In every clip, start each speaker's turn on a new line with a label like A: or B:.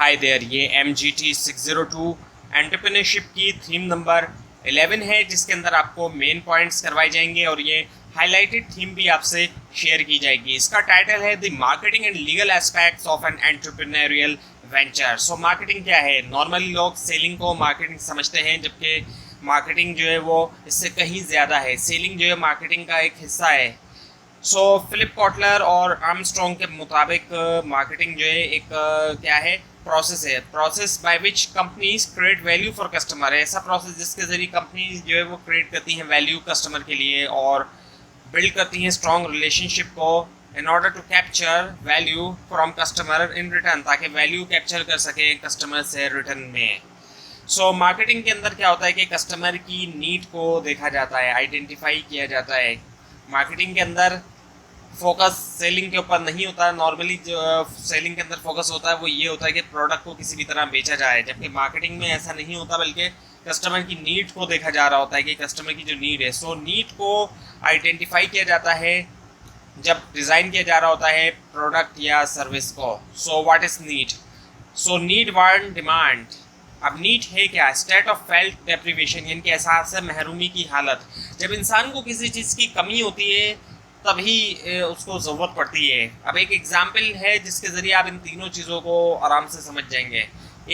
A: Hi there, ये MGT 602 entrepreneurship की theme number 11 है, जिसके अंदर आपको मेन पॉइंट्स करवाए जाएंगे और ये हाईलाइटेड थीम भी आपसे शेयर की जाएगी। इसका टाइटल है the marketing and legal aspects of an entrepreneurial venture. So marketing क्या है? नॉर्मली लोग सेलिंग को मार्केटिंग समझते हैं, जबकि मार्केटिंग जो है वो इससे कहीं ज़्यादा है। सेलिंग जो है मार्केटिंग का एक हिस्सा है। सो फिलिप कॉटलर और आर्मस्ट्रॉन्ग के मुताबिक मार्केटिंग जो है एक क्या है, प्रोसेस है। Process by which companies create value for customer है। ऐसा प्रोसेस जिसके ज़रिए कंपनीज जो है वो क्रिएट करती हैं वैल्यू कस्टमर के लिए और बिल्ड करती हैं स्ट्रॉन्ग रिलेशनशिप को in order to capture value from customer in return, ताकि वैल्यू कैप्चर कर सके कस्टमर से रिटर्न में। सो मार्केटिंग के अंदर क्या होता है कि कस्टमर की नीड को देखा जाता है, आइडेंटिफाई किया जाता है। मार्केटिंग के अंदर फोकस सेलिंग के ऊपर नहीं होता। नॉर्मली जो सेलिंग के अंदर फोकस होता है वो ये होता है कि प्रोडक्ट को किसी भी तरह बेचा जाए, जबकि मार्केटिंग में ऐसा नहीं होता, बल्कि कस्टमर की नीड को देखा जा रहा होता है कि कस्टमर की जो नीड है। सो नीड को आइडेंटिफाई किया जाता है जब डिज़ाइन किया जा रहा होता है प्रोडक्ट या सर्विस को। So what is need? So need want demand. अब नीड है क्या? स्टेट ऑफ फेल्ट डेप्रीवेशन, यानी कि एहसास महरूमी की हालत। जब इंसान को किसी चीज़ की कमी होती है तभी उसको ज़रूरत पड़ती है। अब एक एग्जाम्पल है जिसके ज़रिए आप इन तीनों चीज़ों को आराम से समझ जाएंगे।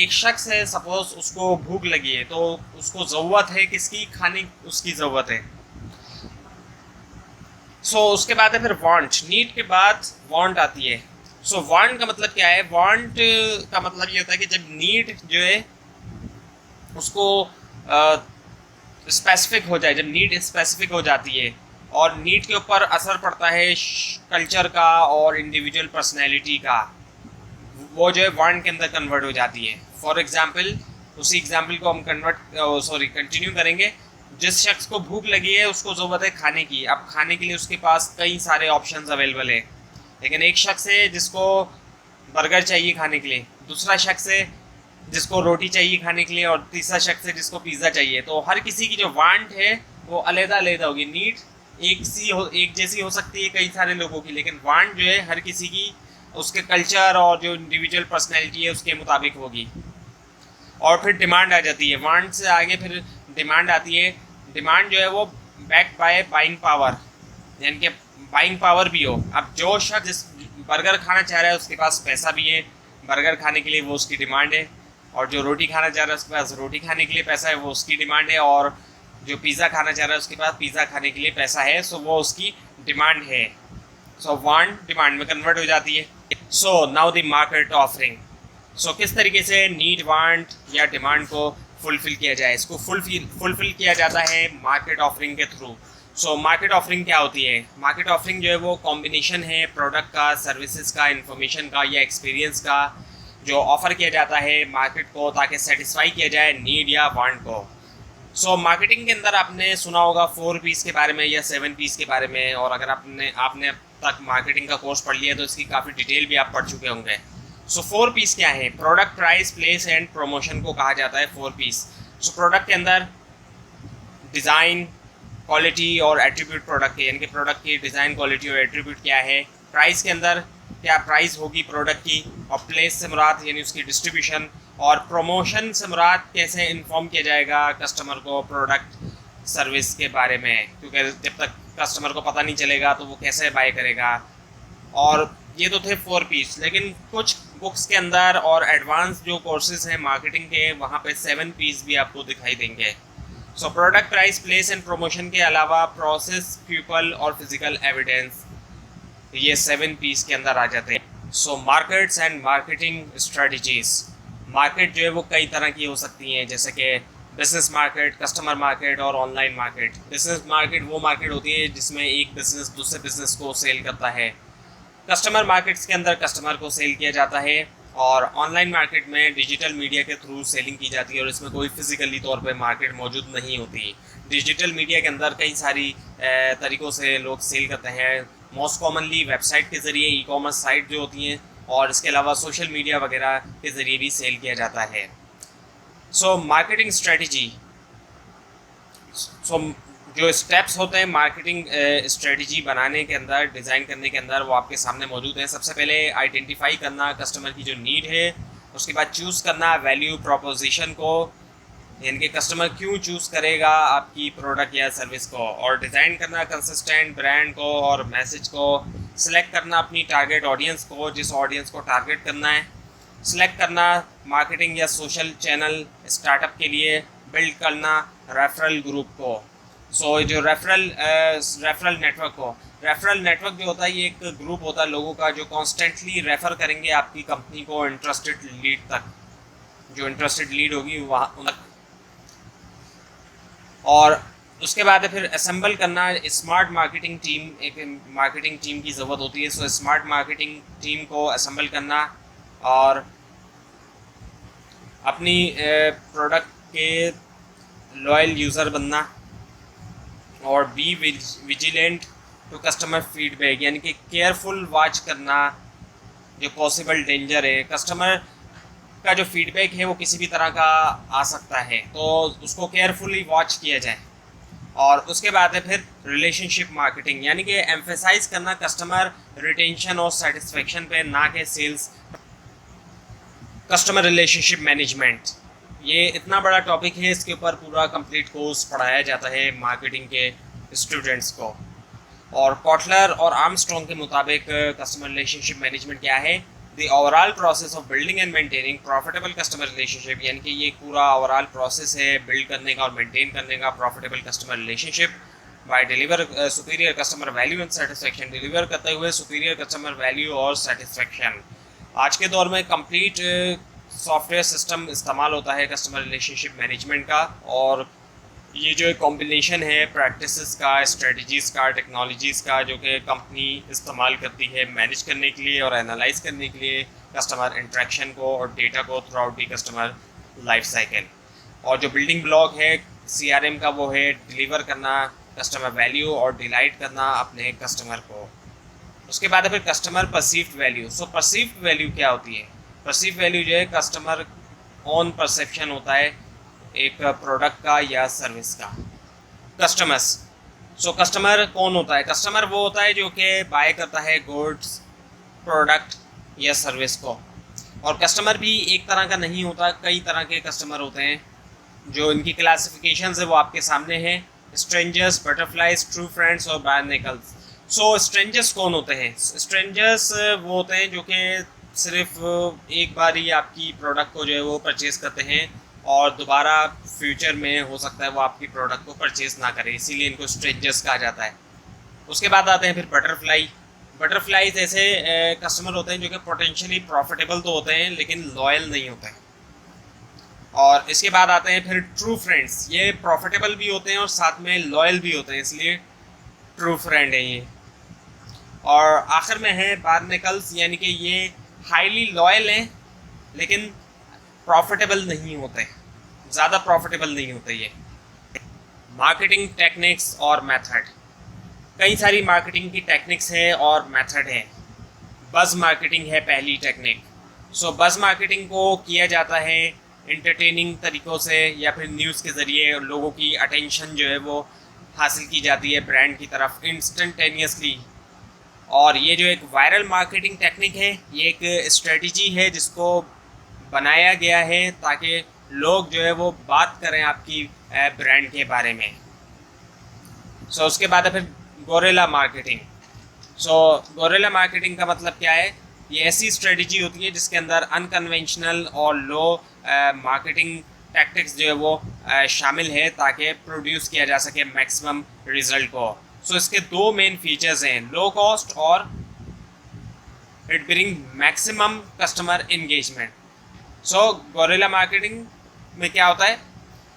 A: एक शख्स है, सपोज उसको भूख लगी है, तो उसको ज़रूरत है किसकी? खाने उसकी ज़रूरत है। सो उसके बाद है फिर वांट। नीड के बाद वांट आती है। सो वांट का मतलब क्या है? वांट का मतलब ये होता है कि जब नीड जो है उसको स्पेसिफिक हो जाए, जब नीड स्पेसिफिक हो जाती है और नीड के ऊपर असर पड़ता है कल्चर का और इंडिविजुअल पर्सनैलिटी का, वो जो है वांट के अंदर कन्वर्ट हो जाती है। फॉर एग्जांपल, उसी एग्जांपल को हम कंटिन्यू करेंगे। जिस शख्स को भूख लगी है उसको ज़रूरत है खाने की। अब खाने के लिए उसके पास कई सारे ऑप्शंस अवेलेबल है, लेकिन एक शख्स है जिसको बर्गर चाहिए खाने के लिए, दूसरा शख्स है जिसको रोटी चाहिए खाने के लिए, और तीसरा शख्स है जिसको पिज़्ज़ा चाहिए। तो हर किसी की जो वांट है वो अलग-अलग होगी। नीड एक जैसी हो सकती है कई सारे लोगों की, लेकिन वांट जो है हर किसी की उसके कल्चर और जो इंडिविजुअल पर्सनैलिटी है उसके मुताबिक होगी। और फिर डिमांड आ जाती है। वांट से आगे फिर डिमांड आती है। डिमांड जो है वो बैक्ड बाय बाइंग पावर, यानी कि बाइंग पावर भी हो। अब जो शख्स जिस बर्गर खाना चाह रहा है उसके पास पैसा भी है बर्गर खाने के लिए, वो उसकी डिमांड है। और जो रोटी खाना चाह रहा है उसके पास रोटी खाने के लिए पैसा है, वो उसकी डिमांड है। और जो पिज़्ज़ा खाना चाह रहा है उसके पास पिज़्ज़ा खाने के लिए पैसा है, सो वो उसकी डिमांड है। सो वांट डिमांड में कन्वर्ट हो जाती है। So now the market offering. So किस तरीके से नीड, वांट या डिमांड को फुलफिल किया जाए? इसको फुलफिल किया जाता है मार्केट ऑफरिंग के थ्रू। सो मार्केट ऑफरिंग क्या होती है? मार्केट ऑफरिंग जो है वो कॉम्बिनेशन है प्रोडक्ट का, सर्विसेज का, इंफॉर्मेशन का या एक्सपीरियंस का, जो ऑफ़र किया जाता है मार्केट को ताकि सेटिस्फाई किया जाए नीड या वांट को। सो मार्केटिंग के अंदर आपने सुना होगा 4 P's के बारे में या 7 P's के बारे में, और अगर आपने अब तक मार्केटिंग का कोर्स पढ़ लिया तो इसकी काफ़ी डिटेल भी आप पढ़ चुके होंगे। सो 4 P's क्या है? Product, price, place and promotion को कहा जाता है 4 P's। सो प्रोडक्ट के अंदर डिज़ाइन, क्वालिटी और एट्रीब्यूट प्रोडक्ट के, यानी कि प्रोडक्ट की डिज़ाइन, क्वालिटी और एट्रीब्यूट क्या है। प्राइस के अंदर क्या प्राइस होगी प्रोडक्ट की, और प्लेस से मुराद यानी उसकी डिस्ट्रीब्यूशन, और प्रमोशन से मुराद कैसे इन्फॉर्म किया जाएगा कस्टमर को प्रोडक्ट सर्विस के बारे में, क्योंकि जब तक कस्टमर को पता नहीं चलेगा तो वो कैसे बाय करेगा। और ये तो थे 4 P's, लेकिन कुछ बुक्स के अंदर और एडवांस जो कोर्सेज हैं मार्केटिंग के, वहाँ पे 7 P's भी आपको दिखाई देंगे। So product, price, place and promotion के अलावा प्रोसेस, पीपल और फिजिकल एविडेंस, ये 7 P's के अंदर आ जाते हैं। सो markets and marketing strategies. Market जो है वो कई तरह की हो सकती हैं, जैसे कि बिजनेस मार्केट, कस्टमर मार्केट और ऑनलाइन मार्केट। बिजनेस मार्केट वो मार्केट होती है जिसमें एक बिजनेस दूसरे बिजनेस को सेल करता है। कस्टमर मार्केट्स के अंदर कस्टमर को सेल किया जाता है, और ऑनलाइन मार्केट में डिजिटल मीडिया के थ्रू सेलिंग की जाती है, और इसमें कोई फिजिकली तौर पे मार्केट मौजूद नहीं होती। डिजिटल मीडिया के अंदर कई सारी तरीक़ों से लोग सेल करते हैं। मोस्ट कॉमनली वेबसाइट के ज़रिए, ई कॉमर्स साइट जो होती हैं, और इसके अलावा सोशल मीडिया वगैरह के ज़रिए भी सेल किया जाता है। So marketing strategy. सो जो स्टेप्स होते हैं मार्केटिंग स्ट्रेटजी बनाने के अंदर, डिज़ाइन करने के अंदर, वो आपके सामने मौजूद हैं। सबसे पहले आइडेंटिफाई करना कस्टमर की जो नीड है उसके बाद चूज़ करना वैल्यू प्रोपोजिशन को, यानी कि कस्टमर क्यों चूज़ करेगा आपकी प्रोडक्ट या सर्विस को, और डिज़ाइन करना कंसिस्टेंट ब्रांड को और मैसेज को, सिलेक्ट करना अपनी टारगेट ऑडियंस को, जिस ऑडियंस को टारगेट करना है, सिलेक्ट करना मार्केटिंग या सोशल चैनल स्टार्टअप के लिए, बिल्ड करना रेफरल ग्रुप को। सो जो रेफरल नेटवर्क को, रेफरल नेटवर्क जो होता है ये एक ग्रुप होता है लोगों का जो कॉन्स्टेंटली रेफ़र करेंगे आपकी कंपनी को इंटरेस्टेड लीड तक, जो इंटरेस्टेड लीड होगी वहाँ तक। और उसके बाद है फिर असेंबल करना स्मार्ट मार्केटिंग टीम, एक मार्केटिंग टीम की ज़रूरत होती है। सो स्मार्ट मार्केटिंग टीम को असेंबल करना और अपनी प्रोडक्ट के लॉयल यूज़र बनना, और be vigilant to customer feedback, यानी कि केयरफुल वॉच करना जो पॉसिबल डेंजर है। कस्टमर का जो फीडबैक है वो किसी भी तरह का आ सकता है, तो उसको केयरफुली वॉच किया जाए। और उसके बाद है फिर रिलेशनशिप मार्केटिंग, यानी कि एम्फेसाइज करना कस्टमर रिटेंशन और सेटिस्फेक्शन पे, ना कि सेल्स। कस्टमर रिलेशनशिप मैनेजमेंट, ये इतना बड़ा टॉपिक है, इसके ऊपर पूरा कंप्लीट कोर्स पढ़ाया जाता है मार्केटिंग के स्टूडेंट्स को। और कॉटलर और आर्मस्ट्रॉन्ग के मुताबिक कस्टमर रिलेशनशिप मैनेजमेंट क्या है? The overall process of building and maintaining profitable customer relationship, यानी कि ये पूरा ओवरऑल प्रोसेस है बिल्ड करने का और मेंटेन करने का profitable customer relationship by deliver superior customer value and satisfaction, deliver करते हुए सुपीरियर कस्टमर वैल्यू और सेटिस्फेक्शन। आज के दौर में कंप्लीट सॉफ्टवेयर सिस्टम इस्तेमाल होता है कस्टमर रिलेशनशिप मैनेजमेंट का, और ये जो एक कॉम्बिनेशन है प्रैक्टिसेस का, स्ट्रेटजीज़ का, टेक्नोलॉजीज़ का, जो कि कंपनी इस्तेमाल करती है मैनेज करने के लिए और एनालाइज करने के लिए कस्टमर इंट्रैक्शन को और डेटा को through out the customer life cycle. और जो बिल्डिंग ब्लॉक है CRM का वो है डिलीवर करना कस्टमर वैल्यू और डिलाइट करना अपने कस्टमर को। उसके बाद है फिर कस्टमर परसीव्ड वैल्यू। सो परसीव्ड वैल्यू क्या होती है? परसीव्ड वैल्यू जो है कस्टमर ऑन परसेप्शन होता है एक प्रोडक्ट का या सर्विस का। कस्टमर्स, सो कस्टमर कौन होता है? कस्टमर वो होता है जो कि बाय करता है गुड्स, प्रोडक्ट या सर्विस को। और कस्टमर भी एक तरह का नहीं होता, कई तरह के कस्टमर होते हैं। जो इनकी क्लासिफिकेशन है वो आपके सामने है, स्ट्रेंजर्स, बटरफ्लाइज, ट्रू फ्रेंड्स और बायनिकल्स। सो स्ट्रेंजर्स कौन होते हैं? स्ट्रेंजर्स वो होते हैं जो कि सिर्फ एक बार ही आपकी प्रोडक्ट को जो है वो परचेज़ करते हैं और दोबारा फ्यूचर में हो सकता है वो आपकी प्रोडक्ट को परचेज़ ना करें, इसीलिए इनको स्ट्रेंजर्स कहा जाता है। उसके बाद आते हैं फिर बटरफ्लाई। बटरफ्लाईज ऐसे कस्टमर होते हैं जो कि पोटेंशियली प्रॉफिटेबल तो होते हैं लेकिन लॉयल नहीं होते हैं। और इसके बाद आते हैं फिर ट्रू फ्रेंड्स, ये प्रॉफिटेबल भी होते हैं और साथ में लॉयल भी होते हैं, इसलिए ट्रू फ्रेंड है ये। और आखिर में है बार्नेकल्स, यानी कि ये हाईली लॉयल हैं लेकिन प्रॉफिटेबल नहीं होते, ज़्यादा प्रॉफिटेबल नहीं होते ये। मार्केटिंग टेक्निक्स और मेथड, कई सारी मार्केटिंग की टेक्निक्स है और मेथड है। बज़ मार्केटिंग है पहली टेक्निक। सो बज़ मार्केटिंग को किया जाता है इंटरटेनिंग तरीक़ों से या फिर न्यूज़ के ज़रिए लोगों की अटेंशन जो है वो हासिल की जाती है ब्रांड की तरफ इंस्टेंटेनियसली। और ये जो एक वायरल मार्केटिंग टेक्निक है ये एक स्ट्रेटजी है जिसको बनाया गया है ताकि लोग जो है वो बात करें आपकी ब्रांड के बारे में। सो उसके बाद है फिर गोरेला मार्केटिंग। सो गोरेला मार्केटिंग का मतलब क्या है? ये ऐसी स्ट्रेटजी होती है जिसके अंदर अनकन्वेंशनल और लो मार्केटिंग टैक्टिक्स जो है वो शामिल है ताकि प्रोड्यूस किया जा सके मैक्सिमम रिजल्ट को। सो इसके दो मेन फीचर्स हैं, लो कॉस्ट और it bring maximum customer engagement. So guerrilla marketing में क्या होता है?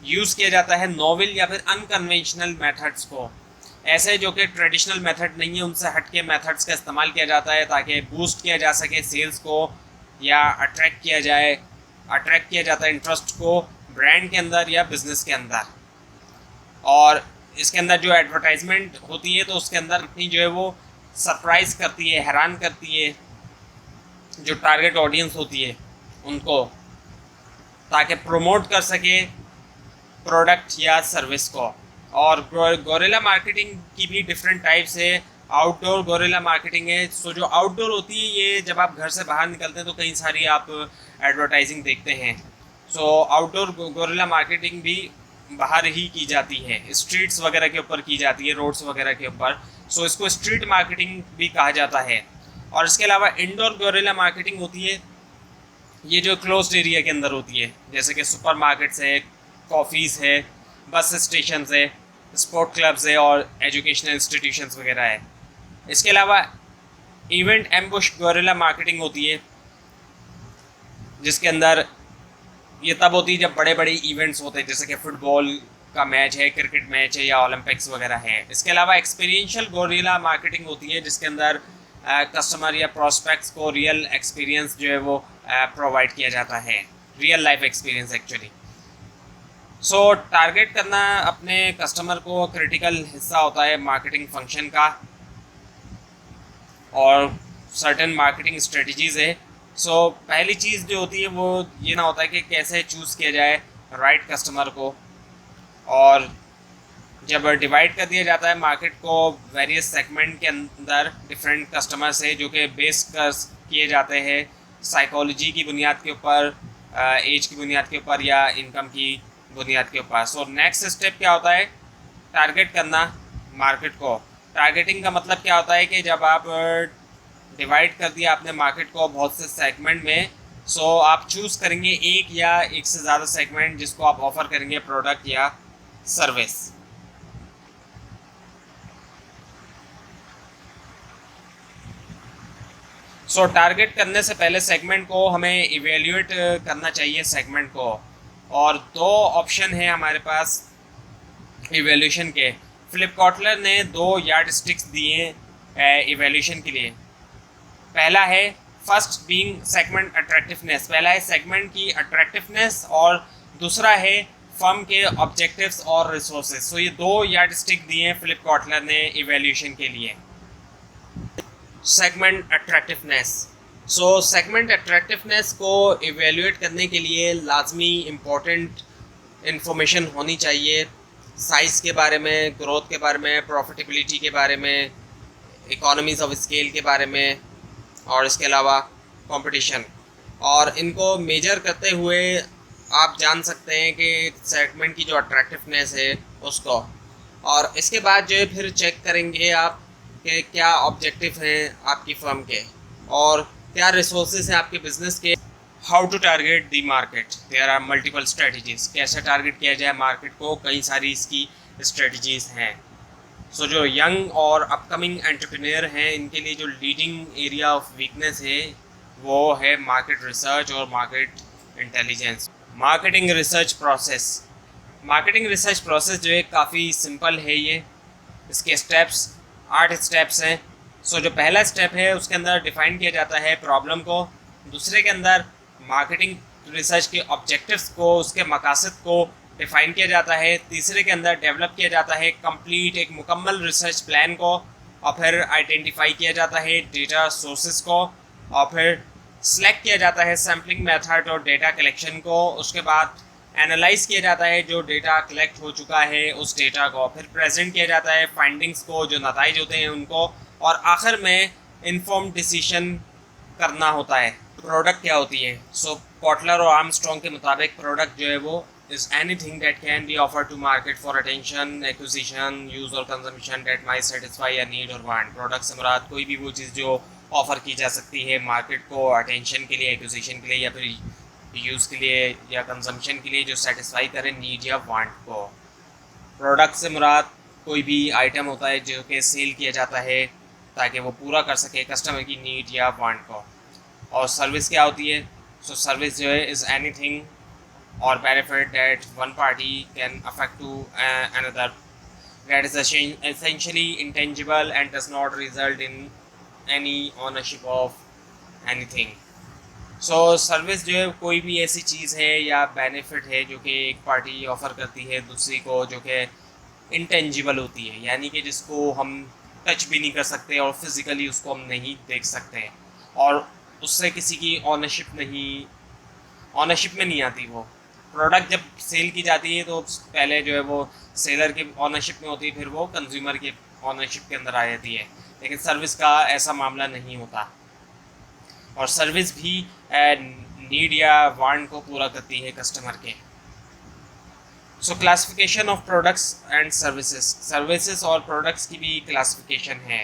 A: यूज़ किया जाता है नोवेल या फिर अनकन्वेंशनल मेथड्स को, ऐसे जो कि ट्रेडिशनल मेथड नहीं है उनसे हटके मेथड्स का इस्तेमाल किया जाता है ताकि बूस्ट किया जा सके सेल्स को या अट्रैक्ट किया जाता है इंटरेस्ट को ब्रांड के अंदर या बिजनेस के अंदर। और इसके अंदर जो एडवर्टाइजमेंट होती है तो उसके अंदर कंपनी जो है वो सरप्राइज़ करती है, हैरान करती है जो टारगेट ऑडियंस होती है उनको, ताकि प्रमोट कर सके प्रोडक्ट या सर्विस को। और गोरेला मार्केटिंग की भी डिफरेंट टाइप्स है। आउटडोर गोरेला मार्केटिंग है। सो जो आउटडोर होती है ये जब आप घर से बाहर निकलते हैं तो कई सारी आप एडवर्टाइजिंग देखते हैं। सो आउटडोर गोरिल्ला मार्केटिंग भी बाहर ही की जाती है, स्ट्रीट्स वगैरह के ऊपर की जाती है, रोड्स वगैरह के ऊपर। सो इसको स्ट्रीट मार्केटिंग भी कहा जाता है। और इसके अलावा इंडोर गोरिल्ला मार्केटिंग होती है, ये जो क्लोज्ड एरिया के अंदर होती है, जैसे कि सुपरमार्केट्स है, कॉफ़ीज़ है, बस स्टेशन है, स्पोर्ट क्लब्स है और एजुकेशनल इंस्टीट्यूशंस वगैरह है। इसके अलावा इवेंट एम्बुश गोरिल्ला मार्केटिंग होती है, जिसके अंदर ये तब होती है जब बड़े बड़े इवेंट्स होते हैं, जैसे कि फुटबॉल का मैच है, क्रिकेट मैच है या ओलंपिक्स वगैरह है। इसके अलावा एक्सपीरियंशियल गोरिल्ला मार्केटिंग होती है, जिसके अंदर कस्टमर या प्रोस्पेक्ट्स को रियल एक्सपीरियंस जो है वो प्रोवाइड किया जाता है, रियल लाइफ एक्सपीरियंस एक्चुअली। सो टारगेट करना अपने कस्टमर को क्रिटिकल हिस्सा होता है मार्केटिंग फंक्शन का, और सर्टेन मार्केटिंग स्ट्रेटजीज़ है। सो पहली चीज़ जो होती है वो ये ना होता है कि कैसे चूज़ किया जाए राइट कस्टमर को, और जब डिवाइड कर दिया जाता है मार्केट को वेरियस सेगमेंट के अंदर डिफरेंट कस्टमर से, जो कि बेस किए जाते हैं साइकोलॉजी की बुनियाद के ऊपर, एज की बुनियाद के ऊपर या इनकम की बुनियाद के ऊपर। सो नेक्स्ट स्टेप क्या होता है, टारगेट करना मार्केट को। टारगेटिंग का मतलब क्या होता है कि जब आप डिवाइड कर दिया आपने मार्केट को बहुत से सेगमेंट में, सो आप चूज़ करेंगे एक या एक से ज़्यादा सेगमेंट जिसको आप ऑफ़र करेंगे प्रोडक्ट या सर्विस। सो टारगेट करने से पहले सेगमेंट को हमें इवेल्यूएट करना चाहिए सेगमेंट को, और दो ऑप्शन है हमारे पास इवेल्यूशन के। फिलिप कॉटलर ने 2 यार्ड स्टिक्स दिए इवेल्यूशन के लिए। पहला है फर्स्ट बीइंग सेगमेंट अट्रैक्टिवनेस, पहला है सेगमेंट की अट्रैक्टिवनेस और दूसरा है फर्म के ऑब्जेक्टिव्स और रिसोर्सेज। सो ये 2 यार्ड स्टिक दिए हैं फिलिप कॉटलर ने इवेल्यूशन के लिए। सेगमेंट अट्रैक्टिवनेस, सो सेगमेंट अट्रैक्टिवनेस को इवेल्यूएट करने के लिए लाजमी इम्पोर्टेंट इन्फॉर्मेशन होनी चाहिए, साइज़ के बारे में, ग्रोथ के बारे में, प्रॉफिटेबिलिटी के बारे में, इकोनॉमीज़ ऑफ स्केल के बारे में, और इसके अलावा कंपटीशन। और इनको मेजर करते हुए आप जान सकते हैं कि सेगमेंट की जो अट्रैक्टिवनेस है उसको, और इसके बाद जो है फिर चेक करेंगे आप कि क्या ऑब्जेक्टिव हैं आपकी फर्म के और क्या रिसोर्सेज हैं आपके बिजनेस के। How to target the market, there are multiple strategies. कैसे टारगेट किया जाए मार्केट को, कई सारी इसकी स्ट्रेटजीज हैं। सो जो यंग और अपकमिंग एंटरप्रेन्योर हैं, इनके लिए जो लीडिंग एरिया ऑफ वीकनेस है वो है मार्केट रिसर्च और market intelligence. Marketing research process, marketing research process जो है काफ़ी सिंपल है। ये इसके स्टेप्स 8 स्टेप्स हैं। सो जो पहला स्टेप है उसके अंदर डिफ़ाइन किया जाता है प्रॉब्लम को, दूसरे के अंदर मार्केटिंग रिसर्च के ऑब्जेक्टिव्स को, उसके मकासद को डिफ़ाइन किया जाता है, तीसरे के अंदर डेवलप किया जाता है कंप्लीट एक मुकम्मल रिसर्च प्लान को, और फिर आइडेंटिफाई किया जाता है डेटा सोर्सेज को, और फिर सेलेक्ट किया जाता है सैम्पलिंग मेथड और डेटा कलेक्शन को। उसके बाद एनालाइज किया जाता है जो डेटा कलेक्ट हो चुका है उस डेटा को, फिर प्रेजेंट किया जाता है फाइंडिंग्स को, जो नताइज होते हैं उनको, और आखिर में इन्फॉर्म डिसीजन करना होता है। प्रोडक्ट क्या होती है? सो कॉटलर और आर्मस्ट्रॉन्ग के मुताबिक प्रोडक्ट जो है वो is anything that can be offer to market for attention, acquisition, use और consumption that might satisfy a need और वांट। प्रोडक्ट से मुराद कोई भी वो चीज़ जो ऑफ़र की जा सकती है मार्केट को अटेंशन के लिए, एक्विजिशन के लिए, या फिर यूज़ के लिए या कंजम्पशन के लिए, जो सेटिस्फाई करे नीड या वांट को। प्रोडक्ट से मुराद कोई भी आइटम होता है जो कि सेल किया जाता है ताकि वो पूरा कर सके कस्टमर की नीड या वांट को। और सर्विस क्या होती है? सो सर्विस जो है is anything or benefit that one party can affect to another, that is essentially intangible and does not result in any ownership of anything। So service जो है कोई भी ऐसी चीज़ है या बेनिफिट है जो कि एक पार्टी ऑफ़र करती है दूसरी को, जो कि इंटेंजिबल होती है, यानी कि जिसको हम टच भी नहीं कर सकते और फिज़िकली उसको हम नहीं देख सकते, और उससे किसी की ऑनरशिप में नहीं आती। वो प्रोडक्ट जब सेल की जाती है तो पहले जो है वो सेलर की ऑनरशिप में होती है, फिर वो कंज्यूमर की ऑनरशिप के अंदर आ जाती है, लेकिन सर्विस का ऐसा मामला नहीं होता। और सर्विस भी नीड या वांट को पूरा करती है कस्टमर के। सो classification of products and services और प्रोडक्ट्स की भी क्लासिफिकेशन है,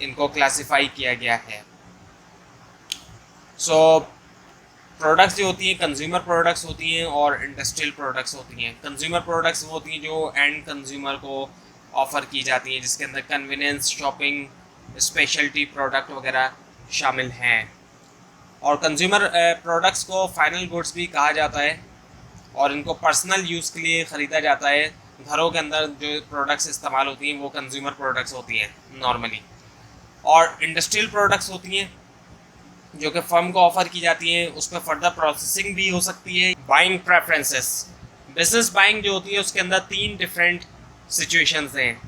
A: इनको क्लासिफाई किया गया है। सो प्रोडक्ट्स जो होती हैं कंज्यूमर प्रोडक्ट्स होती हैं और इंडस्ट्रियल प्रोडक्ट्स होती हैं। कंज्यूमर प्रोडक्ट्स वो होती हैं जो एंड कंज्यूमर को ऑफ़र की जाती हैं, जिसके अंदर कन्वीनियंस, शॉपिंग, स्पेशलिटी प्रोडक्ट वगैरह शामिल हैं। और कंज्यूमर प्रोडक्ट्स को फाइनल गुड्स भी कहा जाता है और इनको पर्सनल यूज़ के लिए ख़रीदा जाता है। घरों के अंदर जो प्रोडक्ट्स इस्तेमाल होती हैं वो कंज्यूमर प्रोडक्ट्स होती हैं नॉर्मली। और इंडस्ट्रियल प्रोडक्ट्स होती हैं जो कि फर्म को ऑफ़र की जाती हैं, उस पर फर्दर प्रोसेसिंग भी हो सकती है। बाइंग प्रेफरेंसेस, बिजनेस बाइंग जो होती है उसके अंदर 3 डिफरेंट सिचुएशंस हैं,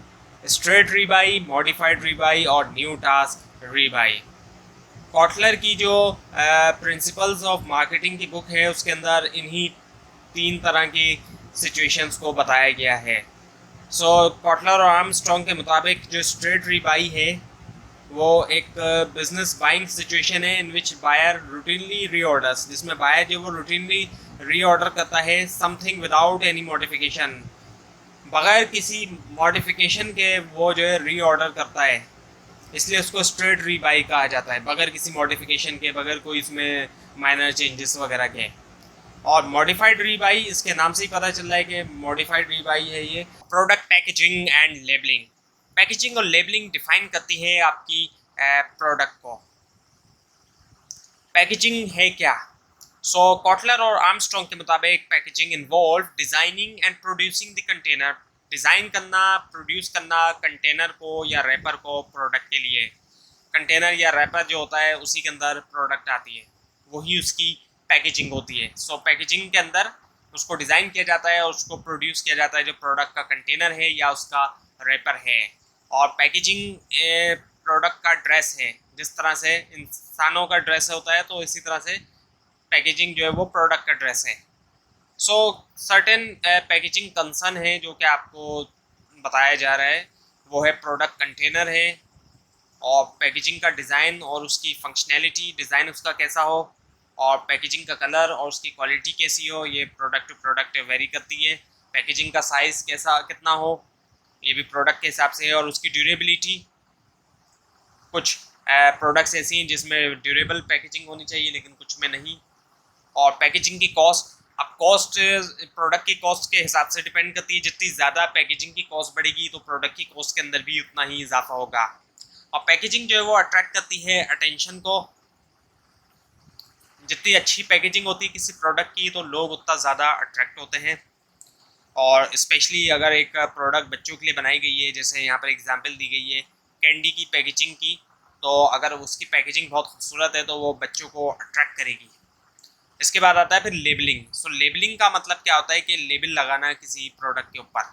A: स्ट्रेट रीबाई, मॉडिफाइड रीबाई और न्यू टास्क रीबाई। कॉटलर की जो प्रिंसिपल्स ऑफ मार्केटिंग की बुक है उसके अंदर इन्हीं 3 तरह की सिचुएशंस को बताया गया है। सो कॉटलर और आर्मस्ट्रॉन्ग के मुताबिक जो स्ट्रेट रीबाई है वो एक बिजनेस बाइंग सिचुएशन है इन विच बायर रूटीनली रीऑर्डर्स, जिसमें बायर जो वो रूटीनली रीऑर्डर करता है समथिंग विदाउट एनी मॉडिफिकेशन, बगैर किसी मॉडिफिकेशन के वो जो है रीऑर्डर करता है, इसलिए उसको स्ट्रेट रीबाई कहा जाता है, बगैर किसी मॉडिफिकेशन के, बगैर कोई इसमें माइनर चेंजेस वगैरह के। और मॉडिफाइड रीबाई, इसके नाम से ही पता चल रहा है कि मॉडिफाइड रीबाई है ये। Product packaging and labelling, packaging और लेबलिंग डिफाइन करती है आपकी प्रोडक्ट को। पैकेजिंग है क्या? सो कॉटलर और आर्मस्ट्रॉन्ग के मुताबिक packaging involve designing and producing the container, design करना, प्रोड्यूस करना कंटेनर को या रैपर को प्रोडक्ट के लिए। कंटेनर या रैपर जो होता है उसी के अंदर प्रोडक्ट आती है, वही उसकी पैकेजिंग होती है। सो पैकेजिंग के अंदर उसको डिज़ाइन किया जाता है और उसको प्रोड्यूस किया जाता है जो प्रोडक्ट का कंटेनर है या उसका रैपर है। और पैकेजिंग प्रोडक्ट का ड्रेस है, जिस तरह से इंसानों का ड्रेस होता है तो इसी तरह से पैकेजिंग जो है वो प्रोडक्ट का ड्रेस है। सो सर्टेन पैकेजिंग कंसर्न है जो कि आपको बताया जा रहा है, वो है प्रोडक्ट कंटेनर है और पैकेजिंग का डिज़ाइन और उसकी फंक्शनैलिटी, डिज़ाइन उसका कैसा हो और पैकेजिंग का कलर और उसकी क्वालिटी कैसी हो, ये प्रोडक्ट टू प्रोडक्ट वेरी करती है। पैकेजिंग का साइज़ कैसा कितना हो ये भी प्रोडक्ट के हिसाब से है। और उसकी ड्यूरेबिलिटी, कुछ प्रोडक्ट्स ऐसी हैं जिसमें ड्यूरेबल पैकेजिंग होनी चाहिए लेकिन कुछ में नहीं। और पैकेजिंग की कॉस्ट, अब कॉस्ट प्रोडक्ट की कॉस्ट के हिसाब से डिपेंड करती है, जितनी ज़्यादा पैकेजिंग की कॉस्ट बढ़ेगी तो प्रोडक्ट की कॉस्ट के अंदर भी उतना ही इजाफा होगा। और पैकेजिंग जो है वो अट्रैक्ट करती है अटेंशन को, जितनी अच्छी पैकेजिंग होती है किसी प्रोडक्ट की तो लोग उतना ज़्यादा अट्रैक्ट होते हैं। और स्पेशली अगर एक प्रोडक्ट बच्चों के लिए बनाई गई है, जैसे यहाँ पर एग्जांपल दी गई है कैंडी की पैकेजिंग की, तो अगर उसकी पैकेजिंग बहुत खूबसूरत है तो वो बच्चों को अट्रैक्ट करेगी। इसके बाद आता है फिर लेबलिंग। सो लेबलिंग का मतलब क्या होता है कि लेबल लगाना किसी प्रोडक्ट के ऊपर,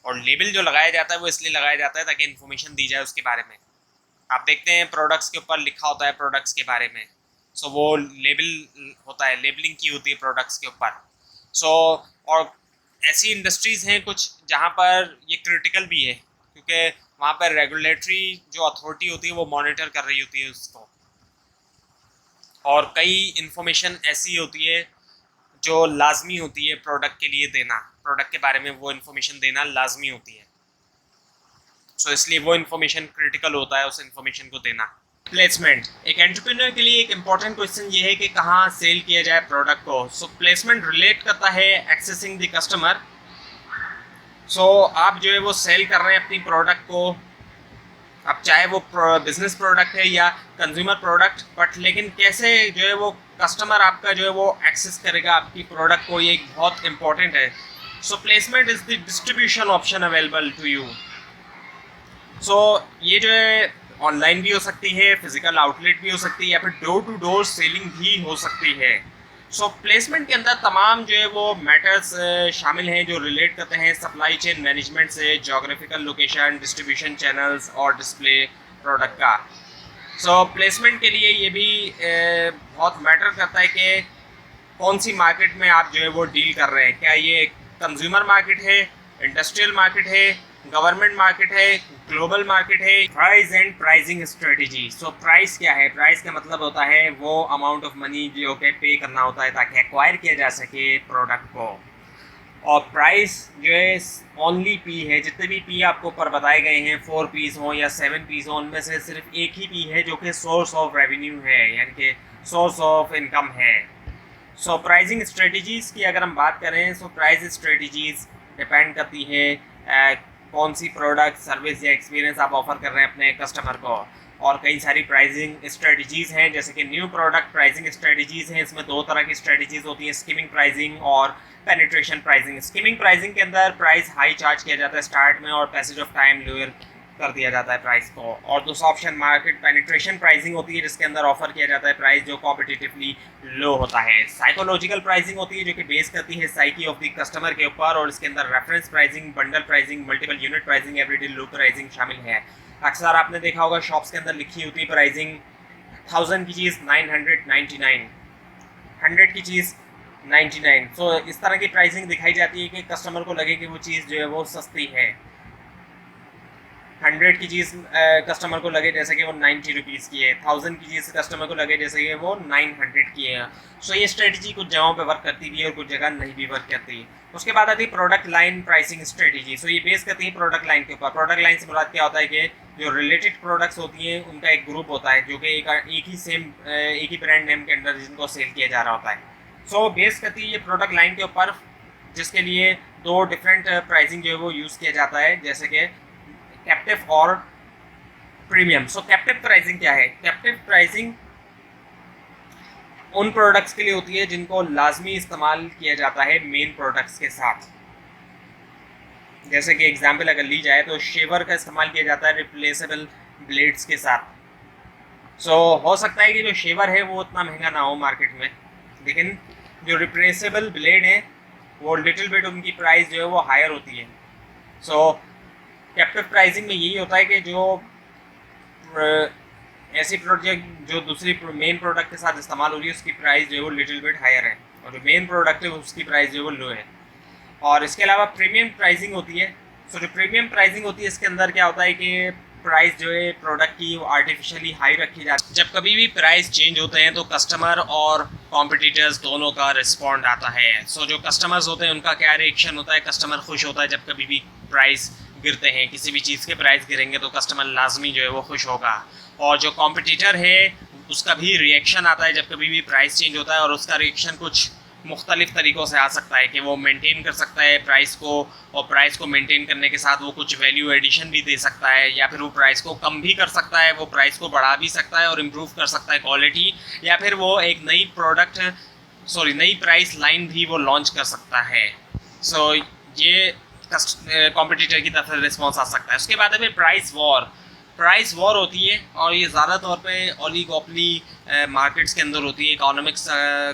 A: और लेबल जो लगाया जाता है वो इसलिए लगाया जाता है ताकि इन्फॉर्मेशन दी जाए उसके बारे में। आप देखते हैं प्रोडक्ट्स के ऊपर लिखा होता है प्रोडक्ट्स के बारे में, सो वो लेबल होता है, लेबलिंग की होती है प्रोडक्ट्स के ऊपर। सो और ऐसी इंडस्ट्रीज़ हैं कुछ जहाँ पर ये क्रिटिकल भी है, क्योंकि वहाँ पर रेगुलेटरी जो अथॉरिटी होती है वो मॉनिटर कर रही होती है उसको। और कई इन्फॉर्मेशन ऐसी होती है जो लाजमी होती है प्रोडक्ट के लिए देना, प्रोडक्ट के बारे में वो इन्फॉर्मेशन देना लाजमी होती है। सो इसलिए वो इन्फॉर्मेशन क्रिटिकल होता है उस इन्फॉर्मेशन को देना। प्लेसमेंट, एक एंटरप्रेन्योर के लिए एक इम्पॉर्टेंट क्वेश्चन ये है कि कहाँ सेल किया जाए प्रोडक्ट को। सो प्लेसमेंट रिलेट करता है एक्सेसिंग द कस्टमर। सो आप जो है वो सेल कर रहे हैं अपनी प्रोडक्ट को, अब चाहे वो बिजनेस प्रोडक्ट है या कंज्यूमर प्रोडक्ट, बट लेकिन कैसे जो है वो कस्टमर आपका जो है वो एक्सेस करेगा आपकी प्रोडक्ट को, ये एक बहुत इंपॉर्टेंट है। So placement is the distribution option available to you. So ये जो है ऑनलाइन भी हो सकती है, फिजिकल आउटलेट भी हो सकती है, या फिर डोर टू डोर सेलिंग भी हो सकती है। सो प्लेसमेंट के अंदर तमाम जो है वो मैटर्स शामिल हैं जो रिलेट करते हैं सप्लाई चेन मैनेजमेंट से, जोग्राफिकल लोकेशन, डिस्ट्रीब्यूशन चैनल्स और डिस्प्ले प्रोडक्ट का। सो प्लेसमेंट के लिए ये भी बहुत मैटर करता है कि कौन सी मार्केट में आप जो है वो डील कर रहे हैं, क्या ये कंज्यूमर मार्केट है, इंडस्ट्रियल मार्केट है गवर्नमेंट मार्केट है, ग्लोबल मार्केट है। Price and pricing strategy. So price क्या है? प्राइस का मतलब होता है वो अमाउंट ऑफ मनी जो कि पे करना होता है ताकि एक्वायर किया जा सके प्रोडक्ट को। और प्राइस जो है ओनली पी है। जितने भी पी आपको ऊपर बताए गए हैं, 4 पीस हों या 7 पीस हों, उनमें से सिर्फ एक ही पी है जो कि सोर्स ऑफ रेवेन्यू है, यानी कि सोर्स ऑफ इनकम है। सो प्राइसिंग स्ट्रेटजीज़ की अगर हम बात करें, सो प्राइस स्ट्रेटजीज़ डिपेंड करती है कौन सी प्रोडक्ट, सर्विस या एक्सपीरियंस आप ऑफर कर रहे हैं अपने कस्टमर को। और कई सारी प्राइसिंग स्ट्रेटजीज़ हैं, जैसे कि न्यू प्रोडक्ट प्राइसिंग स्ट्रेटजीज़ हैं। इसमें 2 तरह की स्ट्रेटजीज़ होती हैं, स्कीमिंग प्राइसिंग और पेनिट्रेशन प्राइसिंग। स्कीमिंग प्राइसिंग के अंदर प्राइस हाई चार्ज किया जाता है स्टार्ट में और पैसेज ऑफ टाइम लोअर कर दिया जाता है प्राइस को। और दूसरा ऑप्शन मार्केट पेनिट्रेशन प्राइसिंग होती है, जिसके अंदर ऑफर किया जाता है प्राइस जो कॉम्पिटिटिवली लो होता है। साइकोलॉजिकल प्राइसिंग होती है जो कि बेस करती है साइकी ऑफ द कस्टमर के ऊपर, और इसके अंदर reference pricing, bundle pricing, multiple unit pricing, everyday low pricing शामिल है। अक्सर आपने देखा होगा शॉप्स के अंदर लिखी होती है प्राइसिंग 1000 की चीज़ 999, 100 की चीज़ 99। सो इस तरह की प्राइसिंग दिखाई जाती है कि कस्टमर को लगे कि वो चीज़ जो है वो सस्ती है। 100 की चीज़ कस्टमर को लगे जैसे कि वो 90 रुपीज़ की है, 1000 की चीज़ कस्टमर को लगे जैसे कि वो 900 की है। सो ये स्ट्रेटजी कुछ जगहों पे वर्क करती भी है और कुछ जगह नहीं भी वर्क करती। उसके बाद आती है प्रोडक्ट लाइन प्राइसिंग स्ट्रेटजी। सो ये बेस करती है प्रोडक्ट लाइन के ऊपर। प्रोडक्ट लाइन से मुराद क्या होता है कि जो रिलेटेड प्रोडक्ट्स होती हैं उनका एक ग्रुप होता है जो कि एक ही ब्रांड नेम के अंदर जिनको सेल किया जा रहा होता है। सो बेस करती है ये प्रोडक्ट लाइन के ऊपर, जिसके लिए 2 डिफरेंट प्राइसिंग जो है वो यूज़ किया जाता है, जैसे कि कैप्टिव और प्रीमियम। सो कैप्टिव प्राइसिंग क्या है? कैप्टिव प्राइसिंग उन प्रोडक्ट्स के लिए होती है जिनको लाजमी इस्तेमाल किया जाता है मेन प्रोडक्ट्स के साथ। जैसे कि एग्जांपल अगर ली जाए तो शेवर का इस्तेमाल किया जाता है रिप्लेसेबल ब्लेड्स के साथ। सो हो सकता है कि जो शेवर है वो उतना महंगा ना हो मार्केट में, लेकिन जो रिप्लेसेबल ब्लेड है वो लिटिल बिट उनकी प्राइस जो है वो हायर होती है। सो कैप्टिव प्राइसिंग में यही होता है कि जो ऐसी प्रोडक्ट जो दूसरी मेन प्रोडक्ट के साथ इस्तेमाल हो रही है उसकी प्राइस जो है वो लिटिल बिट हायर है, और जो मेन प्रोडक्ट है उसकी प्राइस जो है वो लो है। और इसके अलावा प्रीमियम प्राइसिंग होती है। सो जो प्रीमियम प्राइसिंग होती है इसके अंदर क्या होता है कि प्राइस जो है प्रोडक्ट की वो आर्टिफिशियली हाई रखी जाती है। जब कभी भी प्राइस चेंज होते हैं तो कस्टमर और कॉम्पिटिटर्स दोनों का रिस्पॉन्ड आता है। सो जो कस्टमर्स होते हैं उनका क्या रिएक्शन होता है? कस्टमर खुश होता है जब कभी भी प्राइस गिरते हैं, किसी भी चीज़ के प्राइस गिरेंगे तो कस्टमर लाजमी जो है वो खुश होगा। और जो कॉम्पिटिटर है उसका भी रिएक्शन आता है जब कभी भी प्राइस चेंज होता है, और उसका रिएक्शन कुछ मुख्तलिफ तरीक़ों से आ सकता है कि वो मेंटेन कर सकता है प्राइस को, और प्राइस को मेंटेन करने के साथ वो कुछ वैल्यू एडिशन भी दे सकता है, या फिर वो प्राइस को कम भी कर सकता है, वो प्राइस को बढ़ा भी सकता है और इम्प्रूव कर सकता है क्वालिटी, या फिर वो एक नई प्राइस लाइन भी वो लॉन्च कर सकता है। सो ये कॉम्पिटिटर की तरफ से रिस्पॉन्स आ सकता है। उसके बाद है फिर प्राइस वॉर होती है, और ये ज़्यादा तौर पे ओलिगोपोली मार्केट्स के अंदर होती है। इकोनॉमिक्स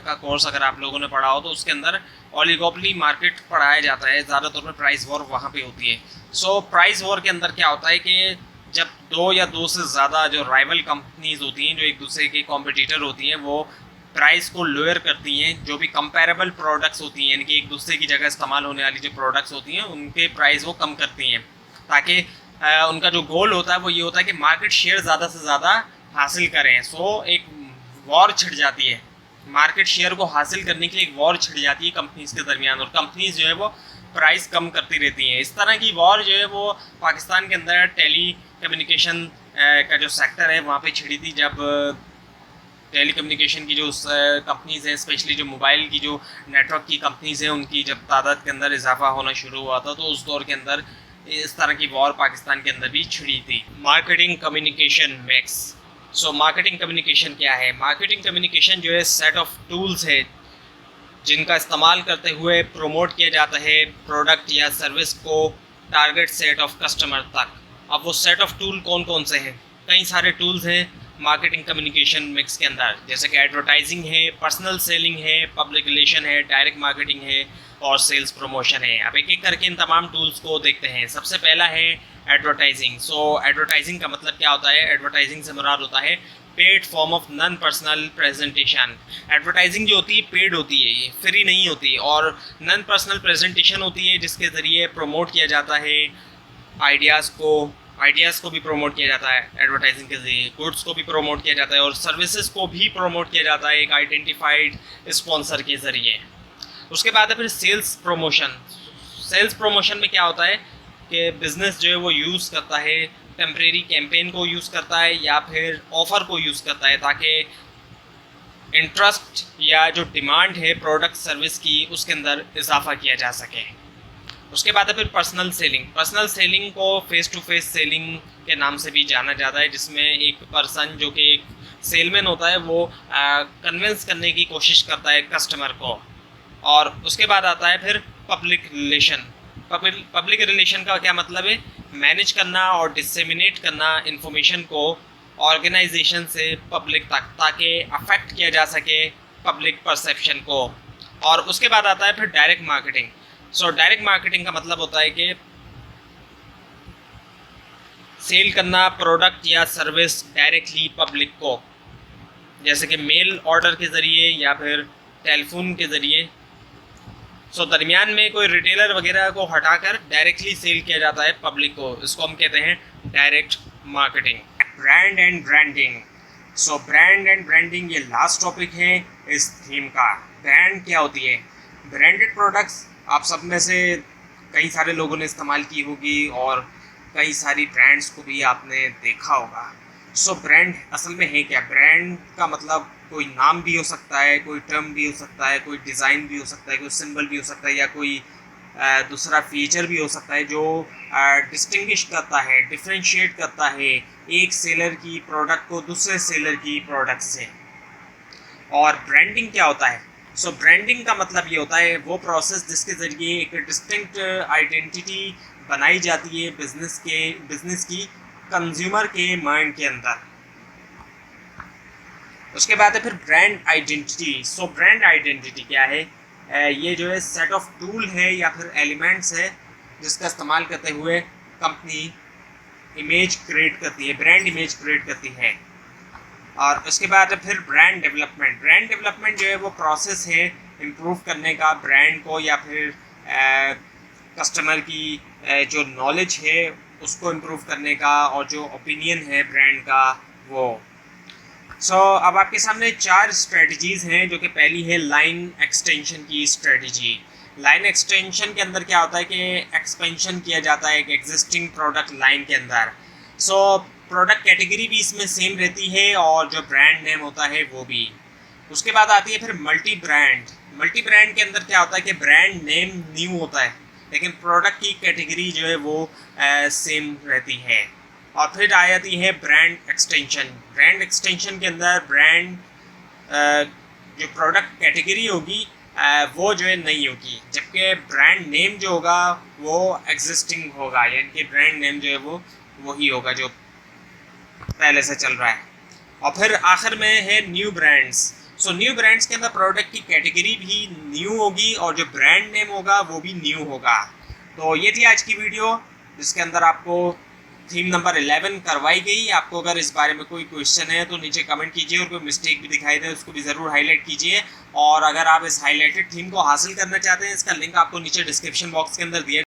A: का कोर्स अगर आप लोगों ने पढ़ा हो तो उसके अंदर ओलिगोपोली मार्केट पढ़ाया जाता है, ज़्यादा तौर पे प्राइस वॉर वहाँ पे होती है। सो प्राइस वॉर के अंदर क्या होता है कि जब 2 या 2 से ज़्यादा जो राइवल कंपनीज होती हैं, जो एक दूसरे की कॉम्पिटिटर होती हैं, वो प्राइस को लोअर करती हैं। जो भी कंपेरेबल प्रोडक्ट्स होती हैं, यानी कि एक दूसरे की जगह इस्तेमाल होने वाली जो प्रोडक्ट्स होती हैं उनके प्राइस वो कम करती हैं, ताकि उनका जो गोल होता है वो ये होता है कि मार्केट शेयर ज़्यादा से ज़्यादा हासिल करें। सो एक वॉर छिड़ जाती है, मार्केट शेयर को हासिल करने के लिए एक वॉर छिड़ जाती है कंपनीज़ के दरमियान, और कंपनीज़ जो है वो प्राइस कम करती रहती हैं। इस तरह की वॉर जो है वो पाकिस्तान के अंदर टेली कम्युनिकेशन का जो सेक्टर है वहाँ पे छिड़ी थी, जब टेली कम्युनिकेशन की जो कंपनीज़ हैं, स्पेशली जो मोबाइल की जो नेटवर्क की कंपनीज़ हैं, उनकी जब तादाद के अंदर इजाफा होना शुरू हुआ था, तो उस दौर के अंदर इस तरह की वॉर पाकिस्तान के अंदर भी छिड़ी थी। Marketing communication mix. So marketing communication क्या है? मार्केटिंग कम्युनिकेशन जो है सेट ऑफ टूल्स है जिनका इस्तेमाल करते हुए प्रमोट किया जाता है प्रोडक्ट या सर्विस को टारगेट सेट ऑफ कस्टमर तक। अब वो सेट ऑफ टूल कौन कौन से हैं? कई सारे टूल्स हैं मार्केटिंग कम्युनिकेशन मिक्स के अंदर, जैसे कि एडवर्टाइजिंग है, पर्सनल सेलिंग है, पब्लिक रिलेशन है, डायरेक्ट मार्केटिंग है और सेल्स प्रमोशन है। अब एक एक करके इन तमाम टूल्स को देखते हैं। सबसे पहला है एडवर्टाइजिंग। सो एडवर्टाइजिंग का मतलब क्या होता है? एडवर्टाइजिंग से मुराद होता है paid form of non personal presentation. Advertising जो होती है पेड होती है, ये फ्री नहीं होती, और नॉन पर्सनल प्रेजेंटेशन होती है जिसके ज़रिए प्रमोट किया जाता है आइडियाज़ को भी प्रमोट किया जाता है एडवर्टाइजिंग के ज़रिए, गुड्स को भी प्रमोट किया जाता है और सर्विसेज को भी प्रमोट किया जाता है एक आइडेंटिफाइड स्पॉन्सर के ज़रिए। उसके बाद है फिर सेल्स प्रमोशन। सेल्स प्रमोशन में क्या होता है कि बिज़नेस जो है वो यूज़ करता है टेम्परेरी कैंपेन को यूज़ करता है या फिर ऑफ़र को यूज़ करता है ताकि इंटरेस्ट या जो डिमांड है प्रोडक्ट सर्विस की उसके अंदर इजाफा किया जा सके। उसके बाद है फिर पर्सनल सेलिंग। पर्सनल सेलिंग को फेस टू फेस सेलिंग के नाम से भी जाना जाता है, जिसमें एक पर्सन जो कि एक सेलमैन होता है वो कन्विंस करने की कोशिश करता है कस्टमर को। और उसके बाद आता है फिर पब्लिक रिलेशन। पब्लिक रिलेशन का क्या मतलब है? मैनेज करना और डिसेमिनेट करना इंफॉर्मेशन को ऑर्गेनाइजेशन से पब्लिक तक, ताकि अफेक्ट किया जा सके पब्लिक परसेप्शन को। और उसके बाद आता है फिर डायरेक्ट मार्केटिंग। डायरेक्ट मार्केटिंग का मतलब होता है कि सेल करना प्रोडक्ट या सर्विस डायरेक्टली पब्लिक को, जैसे कि मेल ऑर्डर के ज़रिए या फिर टेलीफोन के ज़रिए। दरमियान में कोई रिटेलर वगैरह को हटाकर डायरेक्टली सेल किया जाता है पब्लिक को। इसको हम कहते हैं direct marketing. Brand and branding. Brand and branding ये लास्ट टॉपिक है इस थीम का। ब्रांड क्या होती है? ब्रांडेड प्रोडक्ट्स आप सब में से कई सारे लोगों ने इस्तेमाल की होगी और कई सारी ब्रांड्स को भी आपने देखा होगा। ब्रांड असल में है क्या? ब्रांड का मतलब कोई नाम भी हो सकता है, कोई टर्म भी हो सकता है, कोई डिज़ाइन भी हो सकता है, कोई सिंबल भी हो सकता है या कोई दूसरा फीचर भी हो सकता है जो डिस्टिंग्विश करता है, डिफ्रेंशिएट करता है एक सेलर की प्रोडक्ट को दूसरे सेलर की प्रोडक्ट से। और ब्रांडिंग क्या होता है? ब्रांडिंग का मतलब ये होता है वो प्रोसेस जिसके ज़रिए एक डिस्टिंक्ट आइडेंटिटी बनाई जाती है बिजनेस की कंज्यूमर के माइंड के अंदर। उसके बाद है फिर ब्रांड आइडेंटिटी। ब्रांड आइडेंटिटी क्या है? ये जो है सेट ऑफ टूल है या फिर एलिमेंट्स है जिसका इस्तेमाल करते हुए कंपनी इमेज क्रिएट करती है, ब्रांड इमेज क्रिएट करती है। और उसके बाद फिर ब्रांड डेवलपमेंट। ब्रांड डेवलपमेंट जो है वो प्रोसेस है इम्प्रूव करने का ब्रांड को या फिर कस्टमर की जो नॉलेज है उसको इम्प्रूव करने का और जो ओपिनियन है ब्रांड का वो। अब आपके सामने 4 स्ट्रेटजीज़ हैं, जो कि पहली है लाइन एक्सटेंशन की स्ट्रेटजी। लाइन एक्सटेंशन के अंदर क्या होता है कि एक्सपेंशन किया जाता है एक एग्जिस्टिंग प्रोडक्ट लाइन के अंदर। प्रोडक्ट कैटेगरी भी इसमें सेम रहती है और जो ब्रांड नेम होता है वो भी। उसके बाद आती है फिर मल्टी ब्रांड। मल्टी ब्रांड के अंदर क्या होता है कि ब्रांड नेम न्यू होता है लेकिन प्रोडक्ट की कैटेगरी जो है वो सेम रहती है। और फिर आ जाती है ब्रांड एक्सटेंशन। ब्रांड एक्सटेंशन के अंदर ब्रांड जो प्रोडक्ट कैटेगरी होगी वो जो है नहीं होगी, जबकि ब्रांड नेम जो होगा वो एग्जिस्टिंग होगा, यानी कि ब्रांड नेम जो है वो वही होगा जो पहले से चल रहा है। और फिर आखिर में है न्यू ब्रांड्स। न्यू ब्रांड्स के अंदर प्रोडक्ट की कैटेगरी भी न्यू होगी और जो ब्रांड नेम होगा वो भी न्यू होगा। तो ये थी आज की वीडियो जिसके अंदर आपको थीम नंबर 11 करवाई गई। आपको अगर इस बारे में कोई क्वेश्चन है तो नीचे कमेंट कीजिए और कोई मिस्टेक भी दिखाई दे उसको भी ज़रूर हाईलाइट कीजिए। और अगर आप इस हाईलाइटेड थीम को हासिल करना चाहते हैं इसका लिंक आपको नीचे डिस्क्रिप्शन बॉक्स के अंदर दिया